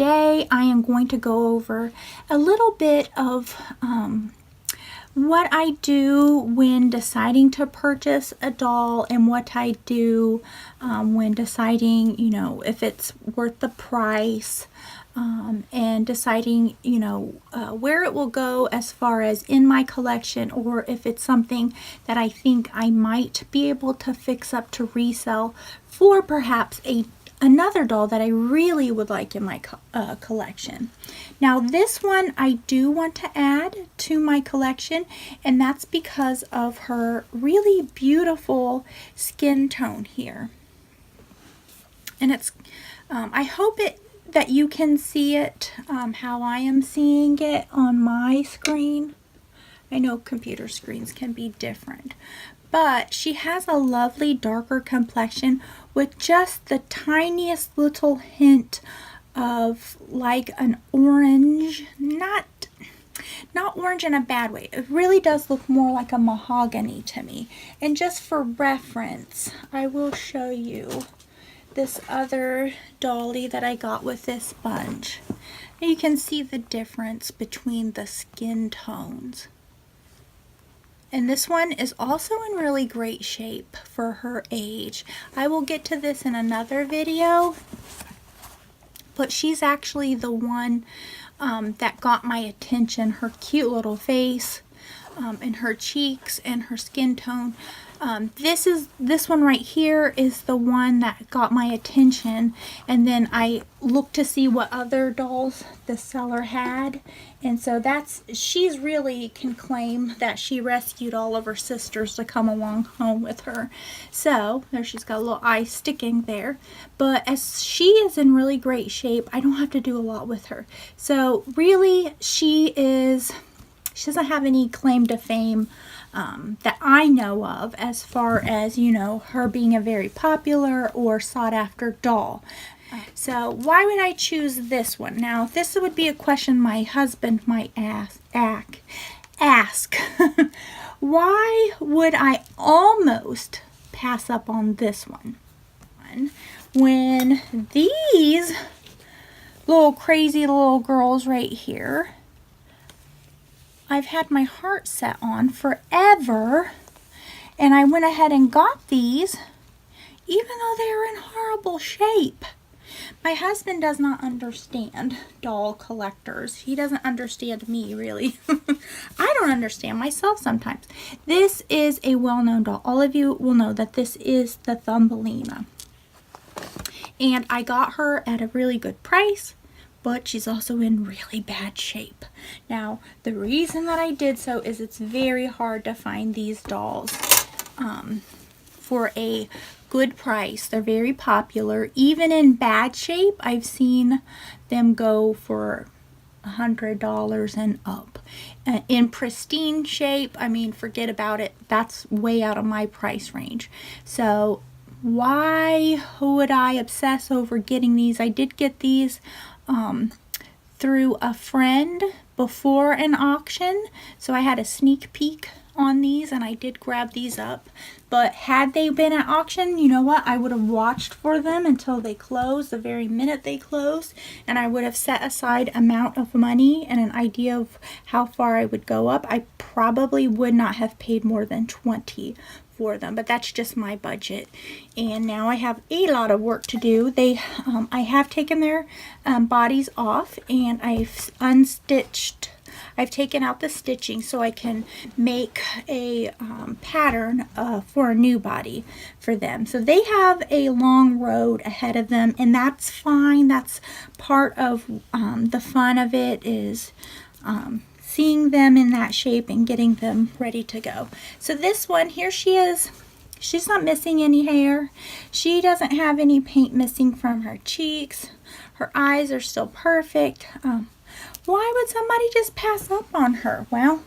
today I am going to go over a little bit of what I do when deciding to purchase a doll and what I do when deciding, if it's worth the price, and deciding, where it will go as far as in my collection, or if it's something that I think I might be able to fix up to resell for perhaps another doll that I really would like in my collection. Now this one I do want to add to my collection, and that's because of her really beautiful skin tone here. And it's, I hope that you can see it how I am seeing it on my screen. I know computer screens can be different, but she has a lovely darker complexion with just the tiniest little hint of like an orange, not orange in a bad way. It really does look more like a mahogany to me. And just for reference, I will show you this other dolly that I got with this sponge. And you can see the difference between the skin tones. And this one is also in really great shape for her age. I will get to this in another video, but she's actually the one that got my attention. Her cute little face and her cheeks and her skin tone. This one right here is the one that got my attention, and then I looked to see what other dolls the seller had, and so she's really can claim that she rescued all of her sisters to come along home with her. So there, she's got a little eye sticking there, but as she is in really great shape, I don't have to do a lot with her. So really she doesn't have any claim to fame that I know of as far as, her being a very popular or sought after doll. So why would I choose this one? Now, this would be a question my husband might ask. Why would I almost pass up on this one when these little crazy little girls right here I've had my heart set on forever, and I went ahead and got these even though they are in horrible shape. My husband does not understand doll collectors. He doesn't understand me, really. I don't understand myself sometimes. This is a well-known doll. All of you will know that this is the Thumbelina. And I got her at a really good price, but she's also in really bad shape. Now, the reason that I did so is it's very hard to find these dolls for a good price. They're very popular. Even in bad shape, I've seen them go for $100 and up. In pristine shape, I mean, forget about it. That's way out of my price range. So why would I obsess over getting these? I did get these through a friend before an auction, so I had a sneak peek on these and I did grab these up. But had they been at auction, you know what, I would have watched for them until they closed, the very minute they closed, and I would have set aside amount of money and an idea of how far I would go up. I probably would not have paid more than $20 for them, but that's just my budget. And now I have a lot of work to do. I have taken their bodies off, and I've taken out the stitching so I can make a pattern for a new body for them. So they have a long road ahead of them, and that's fine. That's part of the fun of it, is seeing them in that shape and getting them ready to go. So this one, here she is. She's not missing any hair. She doesn't have any paint missing from her cheeks. Her eyes are still perfect. Why would somebody just pass up on her? Well,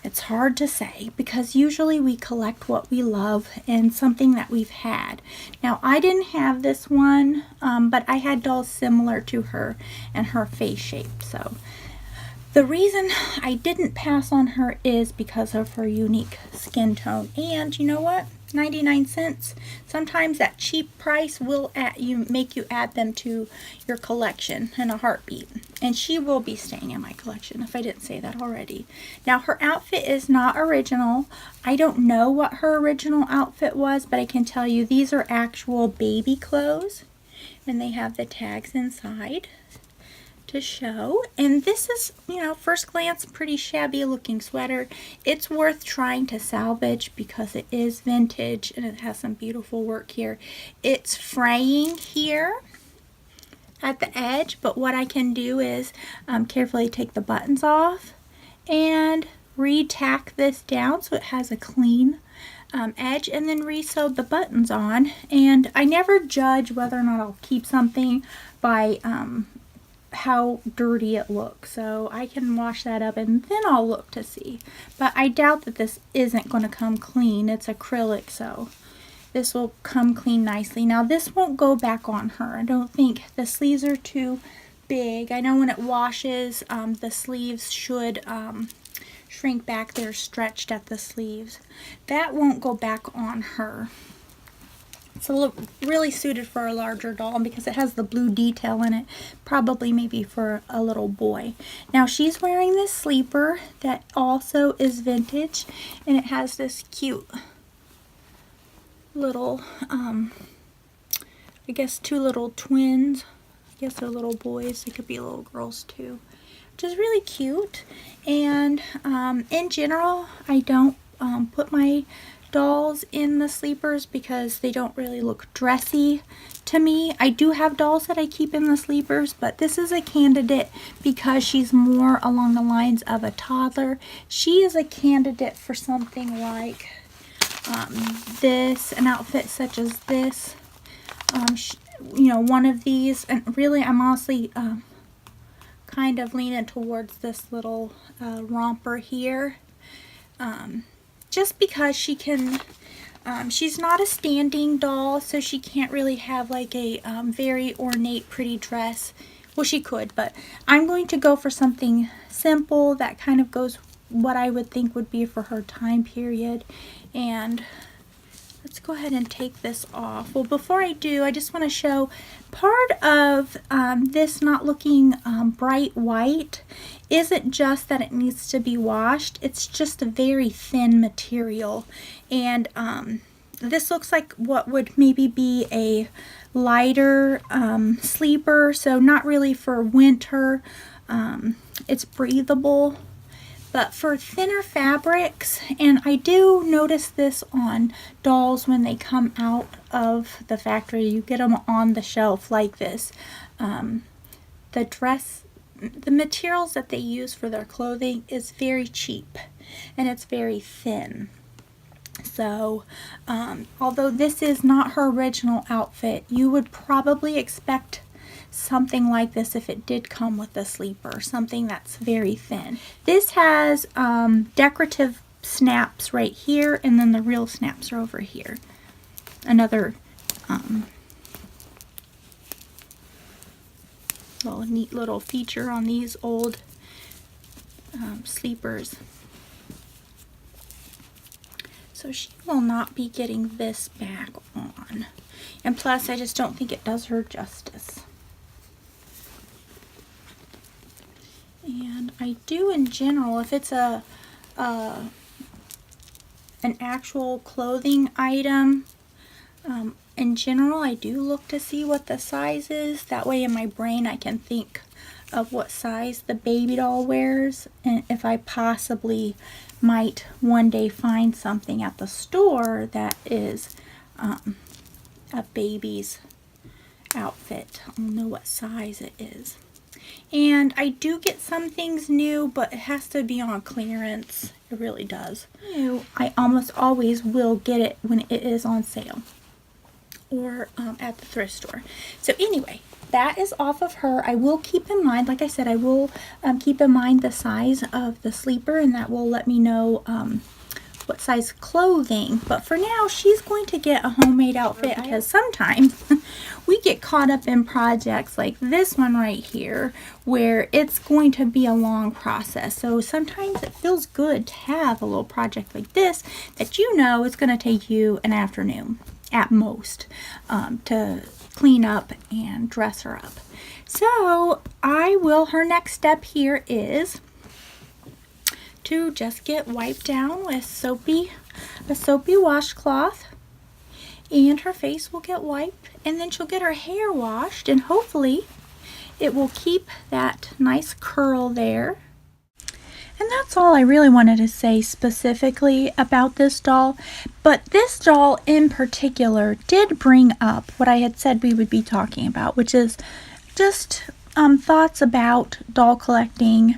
it's hard to say, because usually we collect what we love and something that we've had. Now, I didn't have this one, but I had dolls similar to her and her face shape. So The reason I didn't pass on her is because of her unique skin tone. And you know what? 99 cents. Sometimes that cheap price will make you add them to your collection in a heartbeat. And she will be staying in my collection if I didn't say that already. Now her outfit is not original. I don't know what her original outfit was, but I can tell you these are actual baby clothes. And they have the tags inside to show. And this is, you know, first glance, pretty shabby looking sweater. It's worth trying to salvage because it is vintage and it has some beautiful work here. It's fraying here at the edge, but what I can do is carefully take the buttons off and re-tack this down so it has a clean edge, and then re-sew the buttons on. And I never judge whether or not I'll keep something by how dirty it looks, so I can wash that up and then I'll look to see. But I doubt that this isn't going to come clean. It's acrylic, so this will come clean nicely. Now this won't go back on her. I don't think. The sleeves are too big. I know when it washes, the sleeves should shrink back. They're stretched at the sleeves. That won't go back on her. It's really suited for a larger doll because it has the blue detail in it. Probably maybe for a little boy. Now she's wearing this sleeper that also is vintage, and it has this cute little, I guess 2 little twins. I guess they're little boys. They could be little girls too. Which is really cute. And in general, I don't put my dolls in the sleepers because they don't really look dressy to me. I do have dolls that I keep in the sleepers, but this is a candidate because she's more along the lines of a toddler. She is a candidate for something like this, an outfit such as this, you know, one of these. And really, I'm honestly kind of leaning towards this little romper here. Just because she can, she's not a standing doll, so she can't really have like a very ornate, pretty dress. Well, she could, but I'm going to go for something simple that kind of goes what I would think would be for her time period. And let's go ahead and take this off. Well, before I do, I just want to show part of this not looking bright white isn't just that it needs to be washed. It's just a very thin material. And this looks like what would maybe be a lighter sleeper, so not really for winter. It's breathable. But for thinner fabrics, and I do notice this on dolls when they come out of the factory, you get them on the shelf like this. The materials that they use for their clothing is very cheap and it's very thin. So, although this is not her original outfit, you would probably expect something like this if it did come with a sleeper, something that's very thin. This has decorative snaps right here, and then the real snaps are over here. Another neat little feature on these old sleepers. So she will not be getting this back on. And plus, I just don't think it does her justice. And I do in general, if it's an actual clothing item, in general, I do look to see what the size is. That way in my brain I can think of what size the baby doll wears, and if I possibly might one day find something at the store that is a baby's outfit, I'll know what size it is. And I do get some things new, but it has to be on clearance. It really does. I almost always will get it when it is on sale or at the thrift store. So anyway, that is off of her. I will keep in mind, like I said, I will keep in mind the size of the sleeper, and that will let me know what size clothing. But for now, she's going to get a homemade outfit because sometimes we get caught up in projects like this one right here, where it's going to be a long process. So sometimes it feels good to have a little project like this that you know it's going to take you an afternoon at most to clean up and dress her up. So her next step here is to just get wiped down with a soapy washcloth, and her face will get wiped, and then she'll get her hair washed, and hopefully it will keep that nice curl there. And that's all I really wanted to say specifically about this doll. But this doll in particular did bring up what I had said we would be talking about, which is just thoughts about doll collecting,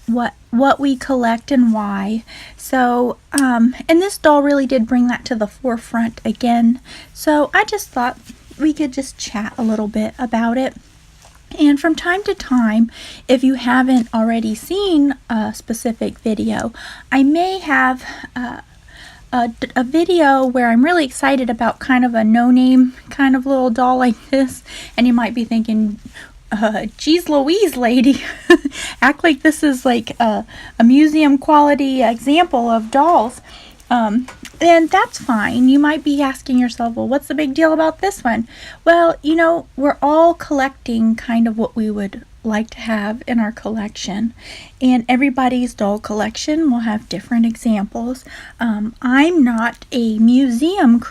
what we collect and why. So, and this doll really did bring that to the forefront again. So I just thought we could just chat a little bit about it. And from time to time, if you haven't already seen a specific video, I may have a video where I'm really excited about kind of a no-name kind of little doll like this. And you might be thinking, geez Louise, lady, act like this is like a museum quality example of dolls. And that's fine. You might be asking yourself, well, what's the big deal about this one? Well, you know, we're all collecting kind of what we would like to have in our collection, and everybody's doll collection will have different examples. I'm not a museum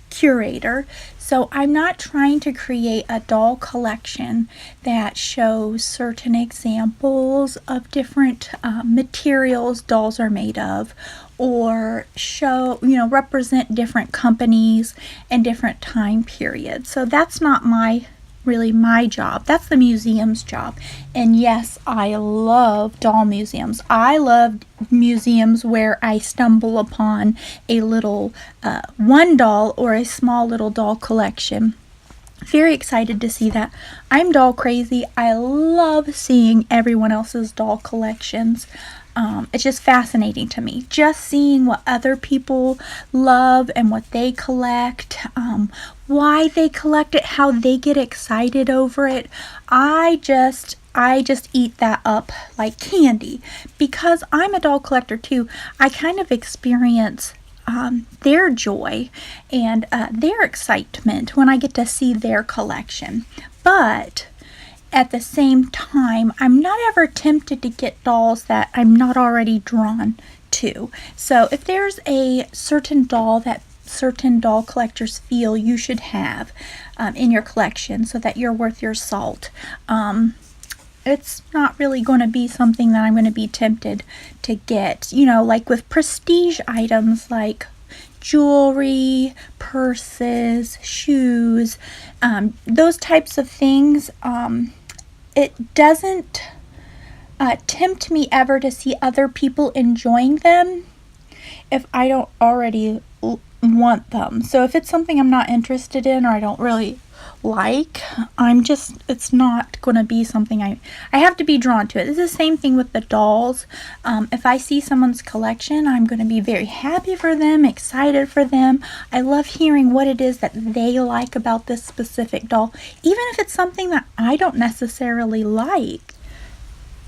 curator, so I'm not trying to create a doll collection that shows certain examples of different materials dolls are made of, or represent different companies and different time periods. So that's not really my job. That's the museum's job. And yes, I love doll museums. I love museums where I stumble upon a little one doll or a small little doll collection. Very excited to see that. I'm doll crazy. I love seeing everyone else's doll collections. It's just fascinating to me, just seeing what other people love and what they collect, why they collect it, how they get excited over it. I just eat that up like candy, because I'm a doll collector too. I kind of experience their joy and their excitement when I get to see their collection. But at the same time, I'm not ever tempted to get dolls that I'm not already drawn to. So if there's a certain doll that certain doll collectors feel you should have in your collection so that you're worth your salt, it's not really going to be something that I'm going to be tempted to get. You know, like with prestige items like jewelry, purses, shoes, those types of things, it doesn't tempt me ever to see other people enjoying them if I don't already want them. So if it's something I'm not interested in or I don't really like, it's not going to be something I have to be drawn to it. It's the same thing with the dolls. If I see someone's collection, I'm going to be very happy for them, excited for them. I love hearing what it is that they like about this specific doll, even if it's something that I don't necessarily like.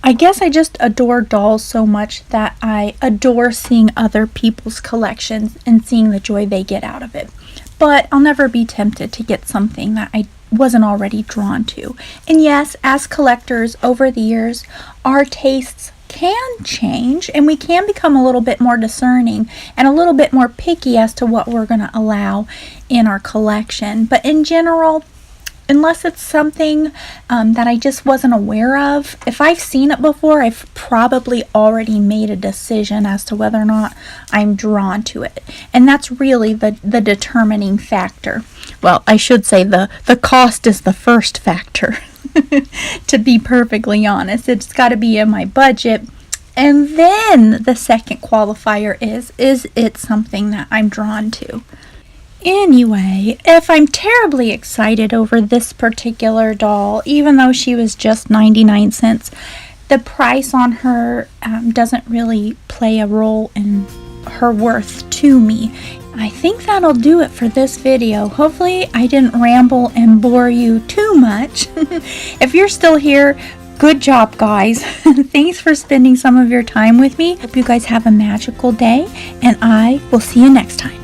I guess I just adore dolls so much that I adore seeing other people's collections and seeing the joy they get out of it. But I'll never be tempted to get something that I wasn't already drawn to. And yes, as collectors over the years, our tastes can change and we can become a little bit more discerning and a little bit more picky as to what we're going to allow in our collection. But in general, unless it's something that I just wasn't aware of, if I've seen it before, I've probably already made a decision as to whether or not I'm drawn to it. And that's really the determining factor. Well, I should say the cost is the first factor, to be perfectly honest. It's got to be in my budget. And then the second qualifier is it something that I'm drawn to? Anyway, if I'm terribly excited over this particular doll, even though she was just 99 cents, the price on her doesn't really play a role in her worth to me. I think that'll do it for this video. Hopefully I didn't ramble and bore you too much. If you're still here, good job, guys. Thanks for spending some of your time with me. Hope you guys have a magical day, and I will see you next time.